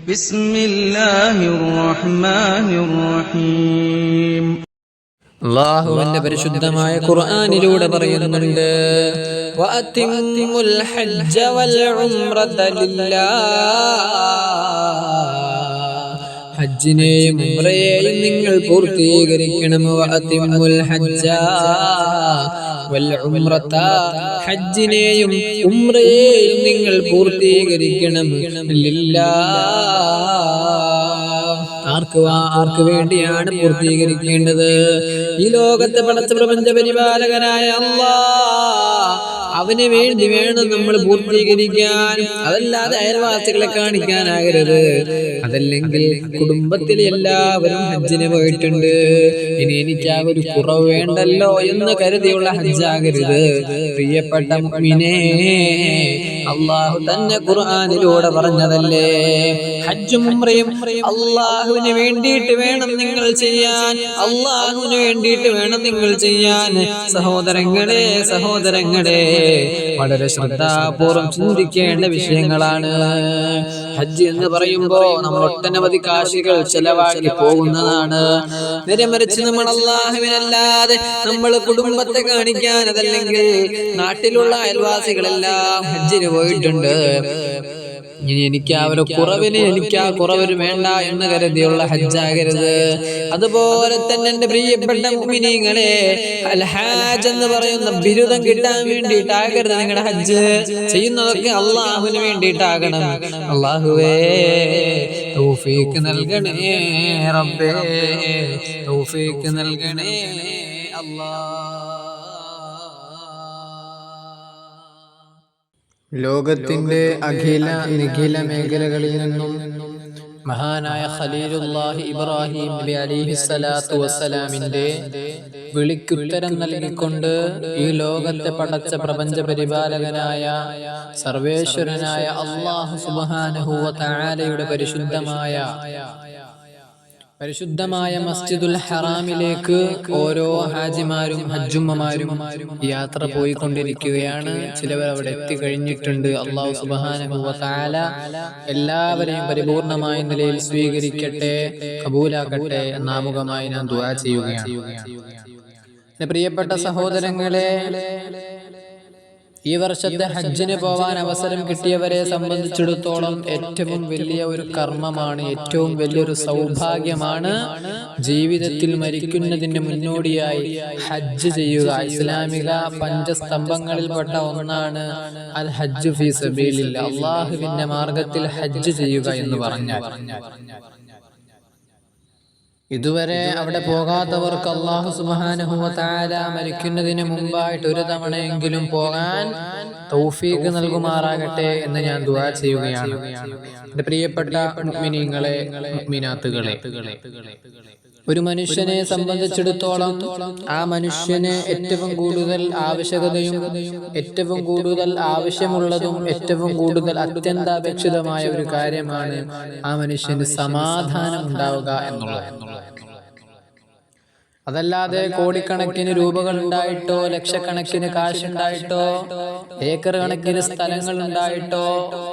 ബിസ്മില്ലാഹിർ റഹ്മാനിർ റഹീം. അല്ലാഹുവിന്റെ പരിശുദ്ധമായ ഖുർആനിലൂടെ പറയുന്നുണ്ട്, വഅതിമ്മുൽ ഹജ്ജ വൽ ഉംറത ലില്ലാഹ്, ഹജ്ജിനെയും ഉംറയെയും നിങ്ങൾ പൂർത്തീകരിക്കണം. വഅതിമ്മുൽ ഹജ്ജ വൽ ഉംറത, ഹജ്ജിനെയും ഉംറയെയും നിങ്ങൾ പൂർത്തീകരിക്കണം. ലില്ലാഹ്, ആർക്ക് വേണ്ടിയാണ് പൂർത്തീകരിക്കേണ്ടത്? ഈ ലോകത്തെ പടച്ച പ്രപഞ്ച പരിപാലകനായ അല്ലാഹ്, അവന് വേണ്ടി വേണം നമ്മൾ പൂർത്തീകരിക്കാൻ. അതല്ലാതെ അയൽവാസികളെ കാണിക്കാനാകരുത്. അതല്ലെങ്കിൽ കുടുംബത്തിലെ എല്ലാവരും ഹജ്ജിന് പോയിട്ടുണ്ട്, ഇനി എനിക്ക് ആ ഒരു കുറവ് വേണ്ടല്ലോ എന്ന് കരുതിയുള്ള ഹജ്ജാകരുത്. പ്രിയപ്പെട്ട മുഅ്മിനേ, അല്ലാഹു തന്നെ ഖുർആനിലൂടെ പറഞ്ഞതല്ലേ, ഹജ്ജും ഉംറയും അല്ലാഹുവിന് വേണ്ടിയിട്ട് വേണം നിങ്ങൾ ചെയ്യാൻ. അല്ലാഹുവിന് വേണ്ടിയിട്ട് വേണം നിങ്ങൾ ചെയ്യാൻ. സഹോദരങ്ങളെ, വളരെ ശ്രദ്ധാപൂർവം ചിന്തിക്കേണ്ട വിഷയങ്ങളാണ്. ഹജ്ജ് എന്ന് പറയുമ്പോ നമ്മൾ ഒട്ടനവധി കാശികൾ ചെലവാക്കി പോകുന്നതാണ്. നേരെമറിച്ച് നമ്മൾ അല്ലാഹുവിനല്ലാതെ നമ്മൾ കുടുംബത്തെ കാണിക്കാൻ, അതല്ലെങ്കിൽ നാട്ടിലുള്ള അയൽവാസികളെല്ലാം ഹജ്ജിന് പോയിട്ടുണ്ട്, ഇനി എനിക്ക് ആ ഒരു കുറവിന് വേണ്ട എന്ന് കരുതിയുള്ള ഹജ്ജാകരുത്. അതുപോലെ തന്നെ എന്റെ പ്രിയപ്പെട്ട മുഅ്മിനീങ്ങളെ, അൽ ഹാജ് എന്ന് പറയുന്ന ബിരുദം കിട്ടാൻ വേണ്ടിയിട്ടാകരുത് നിങ്ങളുടെ ഹജ്ജ്. ചെയ്യുന്നതൊക്കെ അല്ലാഹുവിന് വേണ്ടിയിട്ടാകണം. അല്ലാഹുവേ തൗഫീഖ് നൽകണേ റബ്ബേ, തൗഫീഖ് നൽകണേ അല്ലാഹ്. ലോകത്തിന്റെ അഖില നിഖില മേഖലകളിൽ നിന്നും മഹാനായ ഖലീലുല്ലാഹി ഇബ്രാഹിം നബി അലൈഹിസ്സലാത്തു വസ്സലാമിന്റെ വിളിക്കുത്തരം നൽകിക്കൊണ്ട് ഈ ലോകത്തെ പടച്ച പ്രപഞ്ച പരിപാലകനായ സർവേശ്വരനായ അല്ലാഹു സുബ്ഹാനഹു വ തആലയുടെ പരിശുദ്ധമായ മസ്ജിദുൽ ഹറാമിലേക്ക് ഓരോ ഹാജിമാരും ഹജ്ജുമ്മമാരും യാത്ര പോയിക്കൊണ്ടിരിക്കുകയാണ്. ചിലവർ അവിടെ എത്തിക്കഴിഞ്ഞിട്ടുണ്ട്. അല്ലാഹു സുബ്ഹാനഹു വ തആല എല്ലാവരെയും പരിപൂർണമായ നിലയിൽ സ്വീകരിക്കട്ടെ, കബൂലാക്കട്ടെ എന്നാമുഖമായി ഞാൻ ദുആ ചെയ്യുകയാണ്. പ്രിയപ്പെട്ട സഹോദരങ്ങളെ, ഈ വർഷത്തെ ഹജ്ജിന് പോവാൻ അവസരം കിട്ടിയവരെ സംബന്ധിച്ചിടത്തോളം ഏറ്റവും വലിയ ഒരു കർമ്മമാണ്, ഏറ്റവും വലിയൊരു സൗഭാഗ്യമാണ് ജീവിതത്തിൽ മരിക്കുന്നതിന് മുന്നോടിയായി ഹജ്ജ് ചെയ്യുക. ഇസ്ലാമിക പഞ്ചസ്തംഭങ്ങളിൽപ്പെട്ട ഒന്നാണ് അൽ ഹജ്ജ് ഫീ സബീലില്ലാഹ്, അല്ലാഹുവിന്റെ മാർഗത്തിൽ ഹജ്ജ് ചെയ്യുക എന്ന് പറഞ്ഞാൽ. ഇതുവരെ അവിടെ പോകാത്തവർക്ക് അല്ലാഹു സുബ്ഹാനഹു വ തആല മരിക്കുന്നതിന് മുമ്പായിട്ട് ഒരു തവണയെങ്കിലും പോകാൻ തൗഫീഖ് നൽകുമാറാകട്ടെ എന്ന് ഞാൻ ദുആ ചെയ്യുകയാണ്. എൻ്റെ പ്രിയപ്പെട്ട മുഅ്മിനീങ്ങളെ, മുഅ്മിനാത്തുകളെ, ഒരു മനുഷ്യനെ സംബന്ധിച്ചിടത്തോളം ആ മനുഷ്യന് ഏറ്റവും കൂടുതൽ ആവശ്യകതയും ഏറ്റവും കൂടുതൽ ആവശ്യമുള്ളതും ഏറ്റവും കൂടുതൽ അത്യന്താപേക്ഷിതമായ ഒരു കാര്യമാണ് ആ മനുഷ്യന് സമാധാനം ഉണ്ടാവുക എന്നുള്ളത്. അതല്ലാതെ കോടിക്കണക്കിന് രൂപകൾ ഉണ്ടായിട്ടോ, ലക്ഷക്കണക്കിന് കാശുണ്ടായിട്ടോ, ഏക്കർ കണക്കിന് സ്ഥലങ്ങൾ ഉണ്ടായിട്ടോ,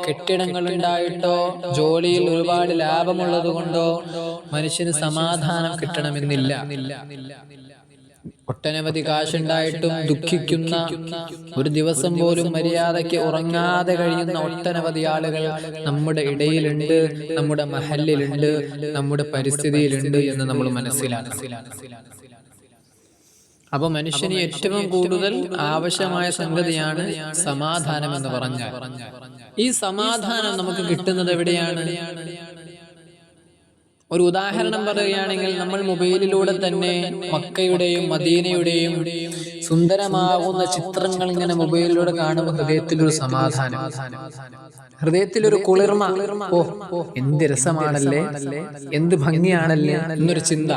കെട്ടിടങ്ങൾ ഉണ്ടായിട്ടോ, ജോലിയിൽ ഒരുപാട് ലാഭമുള്ളത് കൊണ്ടോ മനുഷ്യന് സമാധാനം കിട്ടണമെന്നില്ല. ഒട്ടനവധി കാശുണ്ടായിട്ടും ദുഃഖിക്കുന്ന, ഒരു ദിവസം പോലും മര്യാദയ്ക്ക് ഉറങ്ങാതെ കഴിയുന്ന ഒട്ടനവധി ആളുകൾ നമ്മുടെ ഇടയിലുണ്ട്, നമ്മുടെ മഹല്ലിലുണ്ട്, നമ്മുടെ പരിസ്ഥിതിയിലുണ്ട് എന്ന് നമ്മൾ മനസ്സിലാക്കണം. അപ്പൊ മനുഷ്യന് ഏറ്റവും കൂടുതൽ ആവശ്യമായ സംഗതിയാണ് സമാധാനം എന്ന് പറഞ്ഞാൽ. ഈ സമാധാനം നമുക്ക് കിട്ടുന്നത് എവിടെയാണ്? ഒരു ഉദാഹരണം പറയുകയാണെങ്കിൽ, നമ്മൾ മൊബൈലിലൂടെ തന്നെ മക്കയുടെയും മദീനയുടെയും സുന്ദരമാകുന്ന ചിത്രങ്ങൾ ഇങ്ങനെ മൊബൈലിലൂടെ കാണുമ്പോൾ ഹൃദയത്തിലൊരു സമാധാനം, ഹൃദയത്തിലൊരു കുളിർമ. ഓ, എന്ത് രസമാണല്ലേ, എന്ത് ഭംഗിയാണല്ലേ എന്നൊരു ചിന്ത.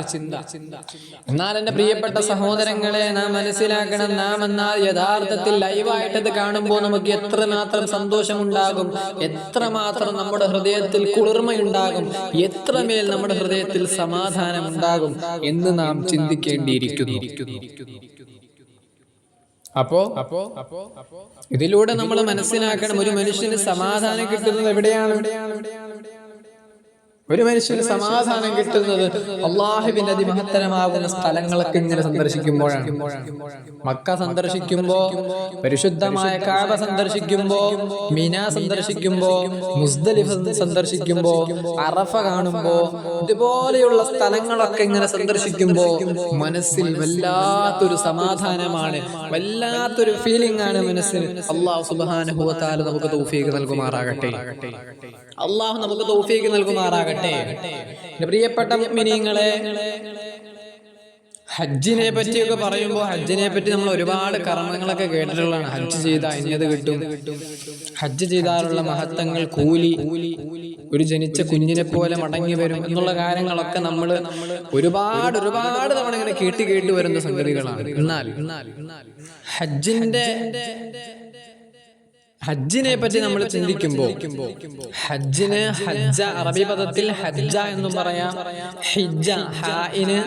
എന്നാൽ എന്റെ പ്രിയപ്പെട്ട സഹോദരങ്ങളെ, നാം മനസ്സിലാക്കണം, നാം എന്നാൽ യഥാർത്ഥത്തിൽ ലൈവായിട്ടത് കാണുമ്പോൾ നമുക്ക് എത്രമാത്രം സന്തോഷമുണ്ടാകും, എത്രമാത്രം നമ്മുടെ ഹൃദയത്തിൽ കുളിർമയുണ്ടാകും, എത്രമേൽ നമ്മുടെ ഹൃദയത്തിൽ സമാധാനം ഉണ്ടാകും എന്ന് നാം ചിന്തിക്കേണ്ടിയിരിക്കുന്നു. അപ്പോ ഇതിലൂടെ നമ്മൾ മനസ്സിലാക്കണം, ഒരു മനുഷ്യന് സമാധാനം കിട്ടുന്നത് എവിടെയാണ്? ഒരു മനുഷ്യന് സമാധാനം കിട്ടുന്നത് അള്ളാഹുവിന്റെ അതിമഹത്തരമാകുന്ന സ്ഥലങ്ങളൊക്കെ ഇങ്ങനെ സന്ദർശിക്കുമ്പോഴാണ്. മക്ക സന്ദർശിക്കുമ്പോ, പരിശുദ്ധമായ കഅബ സന്ദർശിക്കുമ്പോ, മിന സന്ദർശിക്കുമ്പോ, മുസ്ദലിഫ സന്ദർശിക്കുമ്പോ, അറഫ കാണുമ്പോ, ഇതുപോലെയുള്ള സ്ഥലങ്ങളൊക്കെ ഇങ്ങനെ സന്ദർശിക്കുമ്പോ മനസ്സിൽ വല്ലാത്തൊരു സമാധാനമാണ്, വല്ലാത്തൊരു ഫീലിംഗ് ആണ് മനസ്സിൽ. അല്ലാഹു സുബ്ഹാനഹു വ തആല നമുക്ക് തൗഫീഖ് നൽകുമാറാകട്ടെ. അല്ലാഹു നമുക്ക് തൗഫീഖ് നൽകുമാറാകട്ടെ. പ്രിയപ്പെട്ട മുഅ്മിനീങ്ങളെ, ഹജ്ജിനെ പറ്റിയൊക്കെ പറയുമ്പോൾ ഹജ്ജിനെ പറ്റി നമ്മൾ ഒരുപാട് കർമ്മങ്ങളൊക്കെ കേട്ടിട്ടുള്ളതാണ്. ഹജ്ജ് ചെയ്താൽ ഇന്നത് കിട്ടും, ഹജ്ജ് ചെയ്താലുള്ള മഹത്വങ്ങൾ, കൂലി, ഒരു ജനിച്ച കുഞ്ഞിനെ പോലെ മടങ്ങി വരും എന്നുള്ള കാര്യങ്ങളൊക്കെ നമ്മൾ ഒരുപാട് തവണ ഇങ്ങനെ കേട്ട് വരുന്ന സംഗതികളാണ്. എന്നാൽ ഹജ്ജിനെ പറ്റി നമ്മൾ ചിന്തിക്കുമ്പോൾ ഹജ്ജിന് ഹജ്ജ, അറബി പദത്തിൽ ഹജ്ജ എന്നും പറയാം. ഹിജ്ജ, ഹാഇന്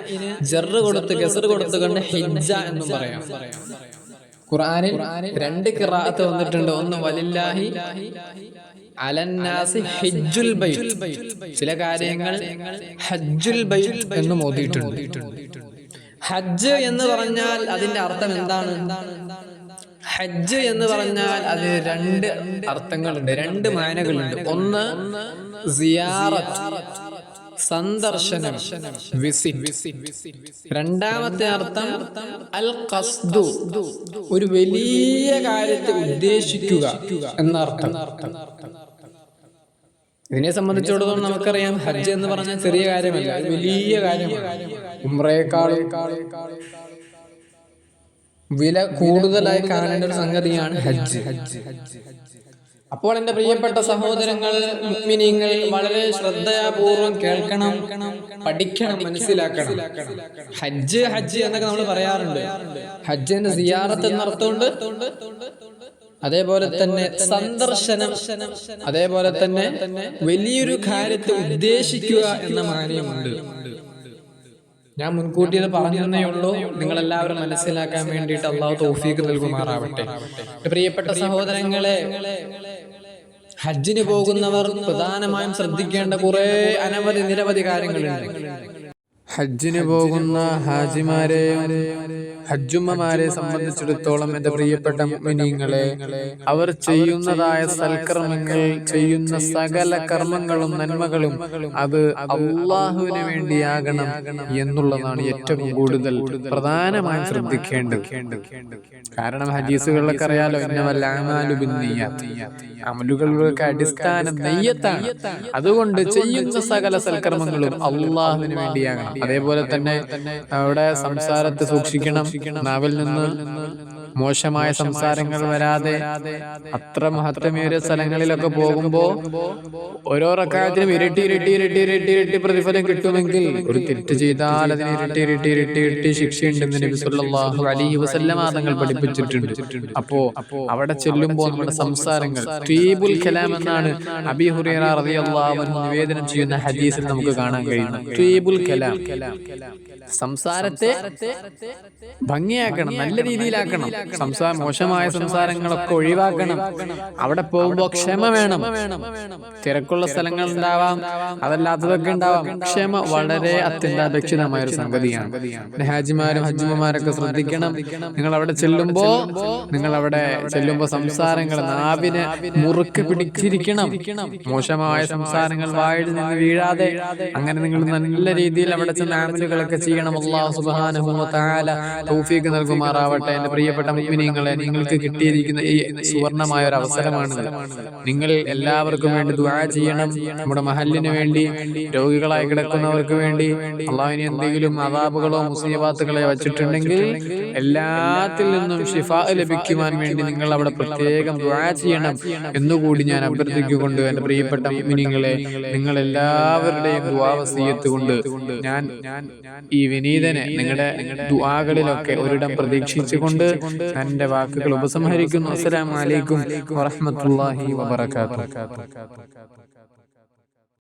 ജറ് കൊടുത്ത് ഗസ്ർ കൊടുത്തുകൊണ്ട് ഹിജ്ജ എന്നും പറയാം. ഖുർആനിൽ 2 ഖിറാഅത്ത് വന്നിട്ടുണ്ട്. ഒന്ന് വലില്ലാഹി അലന്നാസി ഹിജ്ജുൽ ബൈത്ത്, ചില കാര്യങ്ങൾ ഹജ്ജുൽ ബൈത്ത് എന്ന് ഓതിയിട്ടുണ്ട്. ഹജ്ജ് എന്ന് പറഞ്ഞാൽ അതിന്റെ അർത്ഥം എന്താണ്? ഹജ്ജ് എന്ന് പറഞ്ഞാൽ അത് 2 അർത്ഥങ്ങളുണ്ട്, 2 മാനകളുണ്ട്. ഒന്ന് സിയാറത്ത്, സന്ദർശനം, വിസിറ്റ്. രണ്ടാമത്തെ അർത്ഥം അൽ ഖസ്ദു, ഒരു വലിയ കാര്യത്തെ ഉദ്ദേശിക്കുക എന്നർത്ഥം. ഇതിനെ സംബന്ധിച്ചിടത്തോളം നമുക്കറിയാം, ഹജ്ജ് എന്ന് പറഞ്ഞാൽ ചെറിയ കാര്യമല്ല, വലിയ കാര്യമാണ്. ഉംറയേക്കാളും വില കൂടുതലായി കാണേണ്ട ഒരു സംഗതിയാണ് ഹജ്ജ്. അപ്പോൾ എന്റെ പ്രിയപ്പെട്ട സഹോദരങ്ങൾ, മുഅ്മിനീങ്ങൾ, വളരെ ശ്രദ്ധാപൂർവം കേൾക്കണം, പഠിക്കണം, മനസ്സിലാക്കണം. ഹജ്ജ് എന്നൊക്കെ നമ്മൾ പറയാറുണ്ട്. ഹജ്ജിന്റെ സിയാറത്ത് എന്നർത്ഥമുണ്ട്, അതേപോലെ തന്നെ സന്ദർശനം, അതേപോലെ തന്നെ വലിയൊരു കാര്യത്തെ ഉദ്ദേശിക്കുക എന്ന മാനമുണ്ട്. ഞാൻ മുൻകൂട്ടി അത് പറഞ്ഞതേ ഉള്ളൂ, നിങ്ങളെല്ലാവരും മനസ്സിലാക്കാൻ വേണ്ടിയിട്ട് അള്ളാഹു തൗഫീഖ് നൽകുമാറാവട്ടെ. പ്രിയപ്പെട്ട സഹോദരങ്ങളെ, ഹജ്ജിന് പോകുന്നവർ പ്രധാനമായും ശ്രദ്ധിക്കേണ്ട നിരവധി കാര്യങ്ങളുണ്ട്. ഹജ്ജിന് പോകുന്ന ഹാജിമാരെയും ഹജ്ജുമ്മമാരെ സംബന്ധിച്ചിടത്തോളം എന്റെ പ്രിയപ്പെട്ട മുഅ്മിനീങ്ങളെ, അവർ ചെയ്യുന്നതായ സൽക്കർമ്മങ്ങൾ, ചെയ്യുന്ന സകല കർമ്മങ്ങളും നന്മകളും അത് അല്ലാഹുവിന് വേണ്ടിയാകണം എന്നുള്ളതാണ് ഏറ്റവും കൂടുതൽ പ്രധാനമായും ശ്രദ്ധിക്കേണ്ടത്. കാരണം ഹദീസുകളിലൊക്കെ അറിയാലോ, ഇന്നമൽ അഅ്മാലു ബിന്നിയ്യാത്ത്, അമലുകൾക്ക് അടിസ്ഥാനം നെയ്യത്താണ്. അതുകൊണ്ട് ചെയ്യുന്ന സകല സൽക്കർമ്മങ്ങളും അല്ലാഹുവിന് വേണ്ടിയാകണം. അതേപോലെ തന്നെ അവിടെ സംസാരത്തെ സൂക്ഷിക്കണം, നാവിൽ നിന്ന് മോശമായ സംസാരങ്ങൾ വരാതെ. അത്ര മഹത്വമേറിയ സ്ഥലങ്ങളിലൊക്കെ പോകുമ്പോ ഓരോ റക്അത്തിനും ഇരട്ടി പ്രതിഫലം കിട്ടുമെങ്കിൽ ഒരു തെറ്റ് ചെയ്താൽ അതിന് ഇരട്ടി ശിക്ഷയുണ്ടെന്ന് നബി സല്ലല്ലാഹു അലൈഹി വസല്ലം തങ്ങൾ പഠിപ്പിച്ചിട്ടുണ്ട്. അപ്പോ അവിടെ ചെല്ലുമ്പോൾ നമ്മുടെ സംസാരങ്ങൾ, ത്വീബുൽ കലാം എന്നാണ് അബീ ഹുറൈറ റളിയല്ലാഹു അൻഹു നിവേദനം ചെയ്യുന്ന ഹദീസിൽ നമുക്ക് കാണാൻ കഴിയുന്നത്. ത്വീബുൽ കലാം, സംസാരത്തെ ഭംഗിയാക്കണം, നല്ല രീതിയിലാക്കണം. മോശമായ സംസാരങ്ങളൊക്കെ ഒഴിവാക്കണം. അവിടെ പോകുമ്പോ ക്ഷമ വേണം. തിരക്കുള്ള സ്ഥലങ്ങൾ ഉണ്ടാവാം, അതല്ലാത്തതൊക്കെ ഉണ്ടാവാം. ക്ഷമ വളരെ അത്യന്താപേക്ഷിതമായ ഒരു സംഗതിയാണ്. ഹാജിമാരും ഹജ്ജുമ്മമാരൊക്കെ ശ്രദ്ധിക്കണം. നിങ്ങൾ അവിടെ ചെല്ലുമ്പോ സംസാരങ്ങൾ, നാവിനെ മുറുക്ക് പിടിച്ചിരിക്കണം. മോശമായ സംസാരങ്ങൾ വായിൽ നിന്ന് വീഴാതെ അങ്ങനെ നിങ്ങൾ നല്ല രീതിയിൽ അവിടെ ചെന്ന് അമലുകളൊക്കെ ചെയ്യണം. അല്ലാഹു സുബ്ഹാനഹു വ തആല തൗഫീഖ് നൽകുമാറാവട്ടെ. എന്റെ പ്രിയപ്പെട്ട മുഅ്മിനീങ്ങളെ, നിങ്ങൾക്ക് കിട്ടിയിരിക്കുന്ന ഈ സുവർണമായ ഒരു അവസരമാണിത്. നിങ്ങൾ എല്ലാവർക്കും വേണ്ടി ദുആ ചെയ്യണം. നമ്മുടെ മഹല്ലിന് വേണ്ടി, രോഗികളായി കിടക്കുന്നവർക്ക് വേണ്ടി, അല്ലാഹുവിന് എന്തെങ്കിലും അദാബുകളോ മുസീബത്തുകളോ വച്ചിട്ടുണ്ടെങ്കിൽ എല്ലാത്തിൽ നിന്നും ശിഫാ ലഭിക്കുവാൻ വേണ്ടി നിങ്ങൾ അവിടെ പ്രത്യേകം ദുആ ചെയ്യണം എന്നുകൂടി ഞാൻ അഭ്യർത്ഥിച്ചുകൊണ്ട്, എന്റെ പ്രിയപ്പെട്ട മുഅ്മിനീങ്ങളെ, നിങ്ങൾ എല്ലാവരുടെയും ദുആ വസിയത്ത് കൊണ്ട് ഞാൻ ഈ വിനീതനെ നിങ്ങളുടെ ദുആകളിലൊക്കെ ഒരിടം പ്രതീക്ഷിച്ചുകൊണ്ട് എന്റെ വാക്കുകൾ ഉപസംഹരിക്കുന്നു. അസ്സലാമു അലൈക്കും വറഹ്മത്തുള്ളാഹി വബറകാതുഹു.